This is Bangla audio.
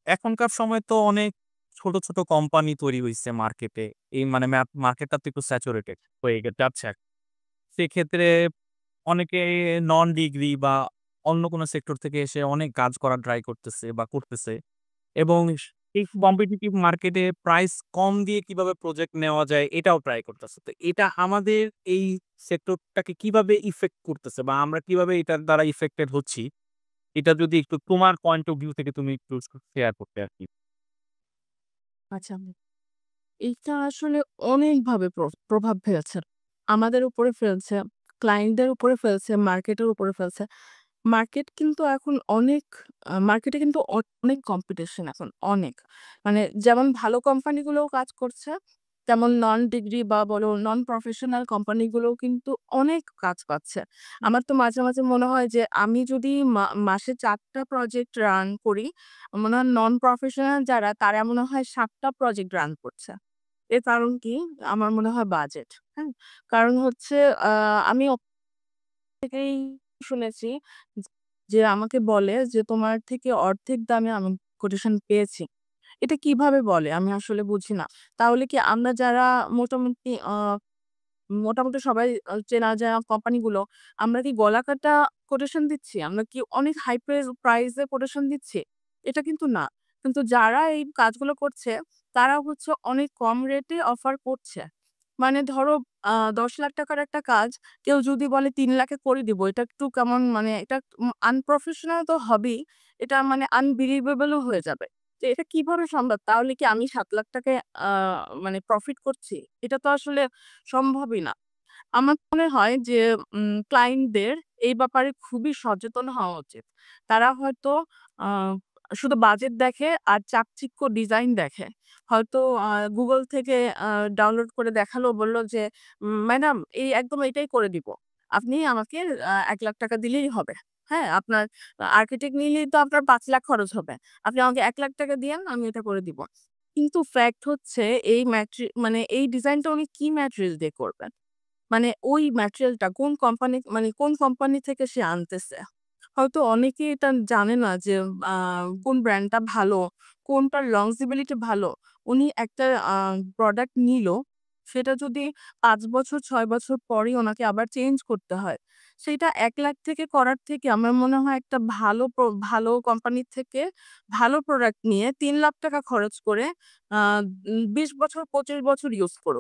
এখনকার সময় তো অনেক ছোট কোম্পানি তৈরি হইছে মার্কেটে। এই মানে মার্কেটটা তো একটু স্যাচুরেটেড হয়ে যাচ্ছে এখন। সেক্ষেত্রে অনেকে নন ডিগ্রি বা অন্য কোনো সেক্টর থেকে এসে অনেক কাজ করার ট্রাই করতেছে বা করতেছে এবং এই কম্পিটিটিভ মার্কেটে প্রাইস কম দিয়ে কিভাবে প্রজেক্ট নেওয়া যায় এটাও ট্রাই করতেছে। তো এটা আমাদের এই সেক্টরটাকে কিভাবে ইফেক্ট করতেছে বা আমরা কিভাবে এটার দ্বারা ইফেক্টেড হচ্ছি, এটা যদি একটু তোমার পয়েন্ট অফ ভিউ থেকে তুমি একটু শেয়ার করতে আরকি। আচ্ছা। এইটা আসলে অনেকভাবে প্রভাব ফেলছে। আমাদের উপরে ফেলছে, ক্লায়েন্টদের উপরে ফেলছে, মার্কেটের উপরে ফেলছে। মার্কেট কিন্তু এখন অনেক মার্কেটে কিন্তু অনেক কম্পিটিশন এখন অনেক। মানে যেমন ভালো কোম্পানিগুলোও কাজ করছে, তেমন নন ডিগ্রি বা বলো নন প্রফেশনাল কোম্পানিগুলোও কিন্তু অনেক কাজ পাচ্ছে। আমার তো মাঝে মনে হয় যে আমি যদি মাসে ৪ টা প্রজেক্ট রান করি, মনে হয় নন প্রফেশনাল যারা তারা মনে হয় ৭ টা প্রজেক্ট রান করছে। এর কারণ কি? আমার মনে হয় বাজেট। হ্যাঁ? কারণ হচ্ছে আ আমি থেকেই শুনেছি যে আমাকে বলে যে, "তোমার থেকে অর্ধেক দামে আমি কোটেশন পেয়েছি।" এটা কিভাবে বলে? আমি আসলে বুঝি না। তাহলে কি আমরা যারা মোটামুটি মোটামুটি সবাই চেনা জানা কোম্পানিগুলো, আমরা কি গলাকাটা কোটেশন দিচ্ছি? আমরা কি অনেক হাই প্রাইস এ কোটেশন দিচ্ছি? এটা কিন্তু না। কিন্তু যারা এই কাজগুলো করছে, তারা হচ্ছে অনেক কম রেটে অফার করছে। মানে ধরো ৳১০,০০,০০০ র একটা কাজ কেউ যদি বলে ৩,০০,০০০ এ করে দিব, এটা একটু কেমন মানে এটা আনপ্রফেশনাল তো হবেই। এটা মানে আনবিলিভেবল ও হয়ে যাবে। তো এটা কিভাবে সম্ভব? তাহলে কি আমি ৳৭,০০,০০০ আ মানে প্রফিট করছি? এটা তো আসলে সম্ভবই না। আমার মনে হয় যে ক্লায়েন্টদের এই ব্যাপারে খুবই সচেতন হওয়া উচিত। তারা হয়তো আ শুধু বাজেট দেখে আর চাকচিক্য ডিজাইন দেখে। হয়তো Google থেকে আ ডাউনলোড করে দেখালো বলল যে, ম্যাডাম এই একদম এটাই করে দিব। আপনি আমাকে ৳১,০০,০০০ দিলেই হবে। হ্যাঁ? আপনার আর্কিটেক্ট নিলেই তো আপনার ৳৫,০০,০০০ খরচ হবে। আপনি আমাকে ৳১,০০,০০০ দিয়েন আমি এটা করে দিব।" কিন্তু ফ্যাক্ট হচ্ছে এই মানে এই ডিজাইনটা উনি কি ম্যাটেরিয়াল দিয়ে করবেন? মানে ওই ম্যাটেরিয়ালটা কোন কোম্পানি থেকে সে আনতেছে। হয়তো অনেকেই এটা জানে না যে আ কোন ব্র্যান্ডটা ভালো, কোনটার longevity ভালো। উনি একটা প্রোডাক্ট নিলো, সেটা যদি ৫ বছর ৬ বছর পরেই ওনাকে আবার চেঞ্জ করতে হয়। সেইটা ৳১,০০,০০০ থেকে করার থেকে আমার মনে হয় একটা ভালো কোম্পানির থেকে ভালো প্রোডাক্ট নিয়ে ৳৩,০০,০০০ খরচ করে আ ২০ বছর ২৫ বছর ইউজ করুক।